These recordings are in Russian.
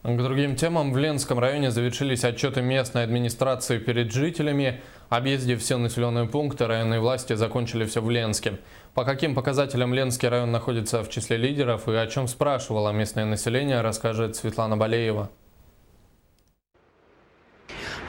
К другим темам. В Ленском районе завершились отчеты местной администрации перед жителями. Объездив все населенные пункты, районные власти закончили все в Ленске. По каким показателям Ленский район находится в числе лидеров и о чем спрашивало местное население, расскажет Светлана Балеева.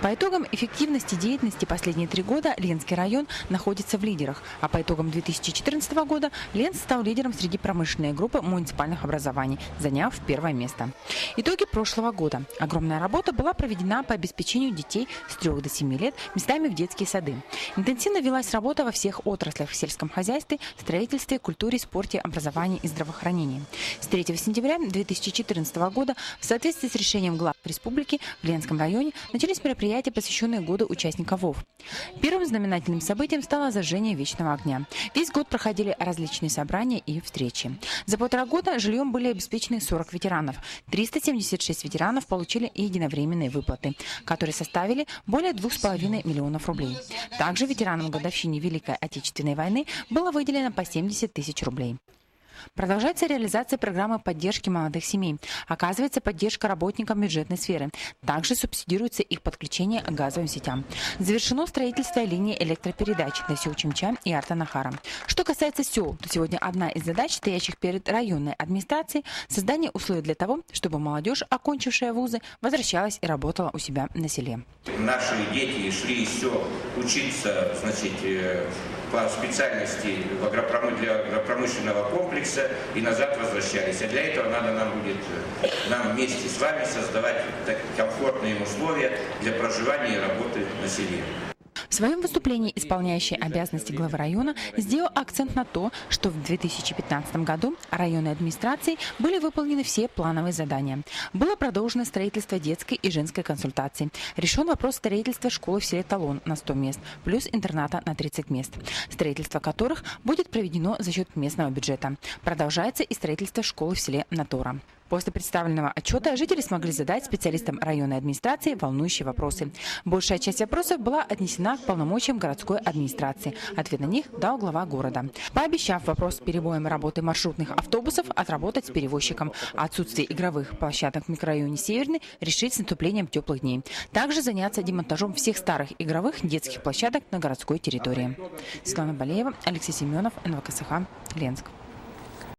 По итогам эффективности деятельности последние 3 года Ленский район находится в лидерах, а по итогам 2014 года Ленск стал лидером среди промышленной группы муниципальных образований, заняв 1-е место. Итоги прошлого года. Огромная работа была проведена по обеспечению детей с 3 до 7 лет местами в детские сады. Интенсивно велась работа во всех отраслях: в сельском хозяйстве, строительстве, культуре, спорте, образовании и здравоохранении. С 3 сентября 2014 года в соответствии с решением глав республики в Ленском районе начались мероприятия, посвященные году участников ВОВ. Первым знаменательным событием стало зажжение вечного огня. Весь год проходили различные собрания и встречи. За 1,5 года жильем были обеспечены 40 ветеранов. 376 ветеранов получили единовременные выплаты, которые составили более 2,5 миллионов рублей. Также ветеранам годовщине Великой Отечественной войны было выделено по 70 тысяч рублей. Продолжается реализация программы поддержки молодых семей. Оказывается поддержка работникам бюджетной сферы. Также субсидируется их подключение к газовым сетям. Завершено строительство линии электропередач до сел Чимча и Артанахара. Что касается сел, то сегодня одна из задач, стоящих перед районной администрацией, создание условий для того, чтобы молодежь, окончившая вузы, возвращалась и работала у себя на селе. Наши дети шли из сел учиться, по специальности для агропромышленного комплекса и назад возвращались. А для этого надо нам вместе с вами создавать комфортные им условия для проживания и работы на селе. В своем выступлении исполняющий обязанности главы района сделал акцент на то, что в 2015 году районной администрацией были выполнены все плановые задания. Было продолжено строительство детской и женской консультации. Решен вопрос строительства школы в селе Талон на 100 мест, плюс интерната на 30 мест, строительство которых будет проведено за счет местного бюджета. Продолжается и строительство школы в селе Натора. После представленного отчета жители смогли задать специалистам районной администрации волнующие вопросы. Большая часть вопросов была отнесена к полномочиям городской администрации. Ответ на них дал глава города, пообещав вопрос с перебоем работы маршрутных автобусов отработать с перевозчиком, а отсутствие игровых площадок в микрорайоне Северный решить с наступлением теплых дней. Также заняться демонтажом всех старых игровых детских площадок на городской территории. Светлана Балеева, Алексей Семенов, НВКСХ, Ленск.